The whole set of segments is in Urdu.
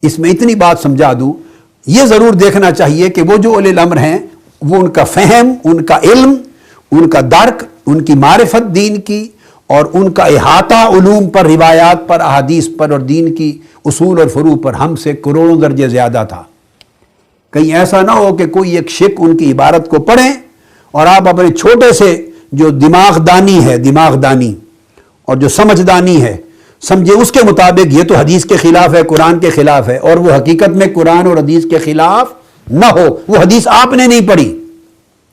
اس میں اتنی بات سمجھا دوں، یہ ضرور دیکھنا چاہیے کہ وہ جو اولی الامر ہیں وہ ان کا فہم، ان کا علم، ان کا درک، ان کی معرفت دین کی اور ان کا احاطہ علوم پر، روایات پر، احادیث پر اور دین کی اصول اور فروع پر ہم سے کروڑوں درجے زیادہ تھا۔ کہیں ایسا نہ ہو کہ کوئی ایک شک ان کی عبارت کو پڑھیں اور آپ اپنے چھوٹے سے جو دماغ دانی اور جو سمجھدانی ہے سمجھے اس کے مطابق یہ تو حدیث کے خلاف ہے، قرآن کے خلاف ہے، اور وہ حقیقت میں قرآن اور حدیث کے خلاف نہ ہو، وہ حدیث آپ نے نہیں پڑھی،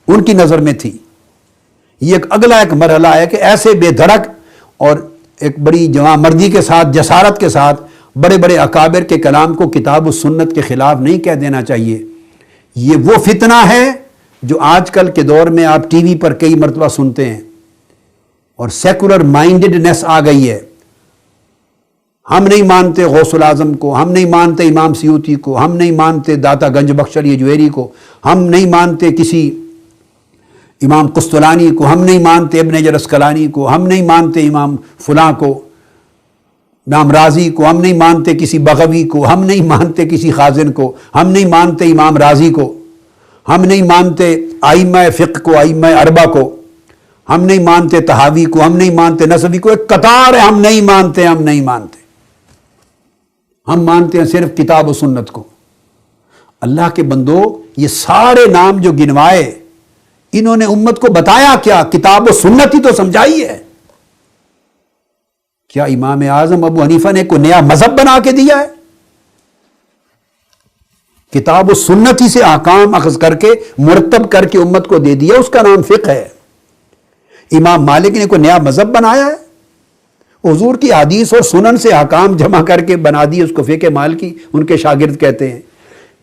ان کی نظر میں تھی۔ یہ اگلا ایک مرحلہ ہے کہ ایسے بے دھڑک اور ایک بڑی جوان مردی کے ساتھ، جسارت کے ساتھ بڑے بڑے اکابر کے کلام کو کتاب و سنت کے خلاف نہیں کہہ دینا چاہیے۔ یہ وہ فتنہ ہے جو آج کل کے دور میں آپ ٹی وی پر کئی مرتبہ سنتے ہیں، اور سیکولر مائنڈڈنس آ گئی ہے۔ ہم نہیں مانتے غوث الاعظم کو، ہم نہیں مانتے امام سیوطی کو، ہم نہیں مانتے داتا گنج بخش علی جویری کو، ہم نہیں مانتے کسی امام قسطلانی کو، ہم نہیں مانتے ابن حجر عسقلانی کو، ہم نہیں مانتے امام فلاں کو، امام رازی کو، ہم نہیں مانتے کسی بغوی کو، ہم نہیں مانتے کسی خازن کو، ہم نہیں مانتے امام رازی کو، ہم نہیں مانتے ائمہ فقہ کو، ائمہ اربعہ کو، ہم نہیں مانتے طحاوی کو، ہم نہیں مانتے نسوی کو۔ ایک قطار ہے، ہم نہیں مانتے، ہم نہیں مانتے، ہم مانتے ہیں صرف کتاب و سنت کو۔ اللہ کے بندو، یہ سارے نام جو گنوائے انہوں نے امت کو بتایا کیا؟ کتاب و سنت ہی تو سمجھائی ہے۔ کیا امام اعظم ابو حنیفہ نے کوئی نیا مذہب بنا کے دیا ہے؟ کتاب و سنت ہی سے احکام اخذ کر کے مرتب کر کے امت کو دے دیا، اس کا نام فقہ ہے۔ امام مالک نے کوئی نیا مذہب بنایا ہے؟ حضور کی حدیث اور سنن سے احکام جمع کر کے بنا دی، اس کو فقہ مالکی ان کے شاگرد کہتے ہیں۔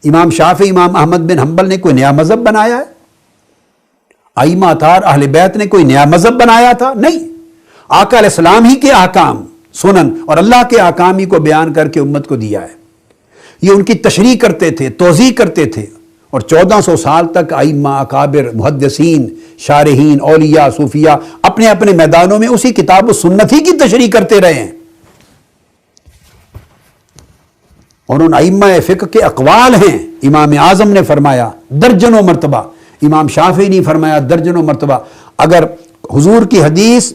امام شافعی، امام احمد بن حنبل نے کوئی نیا مذہب بنایا ہے؟ ائمہ اطہار اہل بیت نے کوئی نیا مذہب بنایا تھا؟ نہیں، آقا علیہ السلام ہی کے احکام، سنن اور اللہ کے احکام ہی کو بیان کر کے امت کو دیا ہے۔ یہ ان کی تشریح کرتے تھے، توضیح کرتے تھے، اور 1400 سال تک ائمہ، اکابر، محدثین، شارحین، اولیاء، صوفیاء اپنے اپنے میدانوں میں اسی کتاب و سنت ہی کی تشریح کرتے رہے ہیں۔ اور ان ائمہ فقہ کے اقوال ہیں۔ امام اعظم نے فرمایا درجنوں مرتبہ، امام شافعی نے فرمایا درجنوں مرتبہ، اگر حضور کی حدیث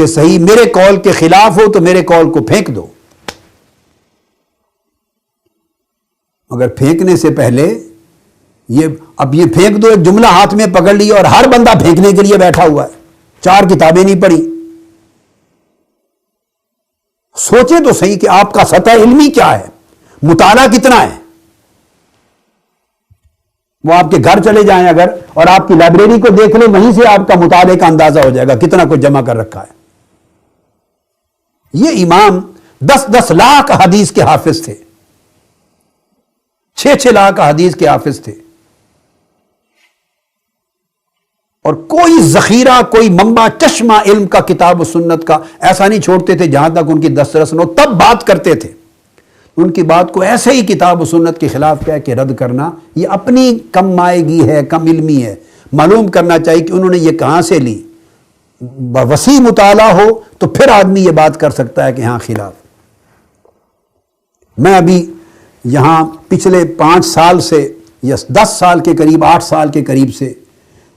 صحیح میرے قول کے خلاف ہو تو میرے قول کو پھینک دو، مگر پھینکنے سے پہلے اب یہ پھینک دو، ایک جملہ ہاتھ میں پکڑ لیا اور ہر بندہ پھینکنے کے لیے بیٹھا ہوا ہے، 4 کتابیں نہیں پڑھی۔ سوچیں تو صحیح کہ آپ کا سطح علمی کیا ہے، مطالعہ کتنا ہے۔ وہ آپ کے گھر چلے جائیں اگر اور آپ کی لائبریری کو دیکھ لیں، وہیں سے آپ کا مطالعے کا اندازہ ہو جائے گا کتنا کچھ جمع کر رکھا ہے۔ یہ امام 10 لاکھ حدیث کے حافظ تھے، 6 لاکھ حدیث کے حافظ تھے، اور کوئی ذخیرہ، کوئی منبع، چشمہ علم کا، کتاب و سنت کا ایسا نہیں چھوڑتے تھے جہاں تک ان کی دسترس نہ ہو، تب بات کرتے تھے۔ ان کی بات کو ایسے ہی کتاب و سنت کے خلاف کہہ کے رد کرنا، یہ اپنی کم مائگی ہے، کم علمی ہے۔ معلوم کرنا چاہیے کہ انہوں نے یہ کہاں سے لی۔ وسیع مطالعہ ہو تو پھر آدمی یہ بات کر سکتا ہے کہ ہاں خلاف۔ میں ابھی یہاں پچھلے 5 سال سے یا 10 سال کے قریب، 8 سال کے قریب سے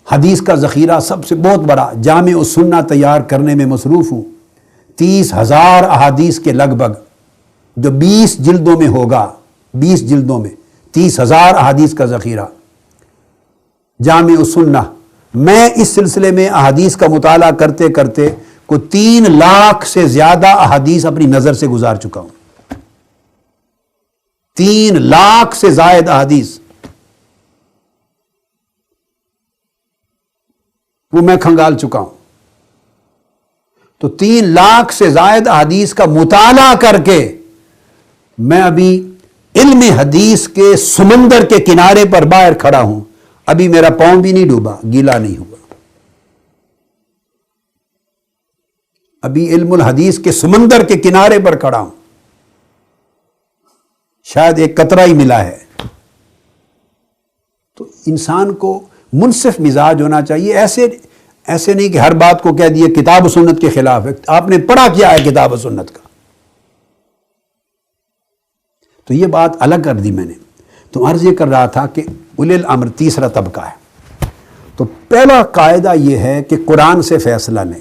حدیث کا ذخیرہ سب سے بہت بڑا جامع السنہ تیار کرنے میں مصروف ہوں۔ 30,000 احادیث کے لگ بھگ، جو 20 جلدوں میں ہوگا، 20 جلدوں میں 30,000 احادیث کا ذخیرہ جامع السنہ۔ میں اس سلسلے میں احادیث کا مطالعہ کرتے کرتے کوئی 3 لاکھ سے زیادہ احادیث اپنی نظر سے گزار چکا ہوں۔ 3 لاکھ سے زائد احادیث وہ میں کھنگال چکا ہوں۔ تو 3 لاکھ سے زائد احادیث کا مطالعہ کر کے میں ابھی علم حدیث کے سمندر کے کنارے پر باہر کھڑا ہوں۔ ابھی میرا پاؤں بھی نہیں ڈوبا، گیلا نہیں ہوا۔ ابھی علم الحدیث کے سمندر کے کنارے پر کھڑا ہوں، شاید ایک قطرہ ہی ملا ہے۔ تو انسان کو منصف مزاج ہونا چاہیے، ایسے نہیں کہ ہر بات کو کہہ دیے کتاب و سنت کے خلاف ہے۔ آپ نے پڑھا کیا ہے کتاب و سنت کا؟ تو یہ بات الگ کر دی میں نے. تو عرض یہ کر رہا تھا کہ اولی الامر تیسرا طبقہ ہے. تو پہلا قاعدہ یہ ہے کہ قرآن سے فیصلہ لیں.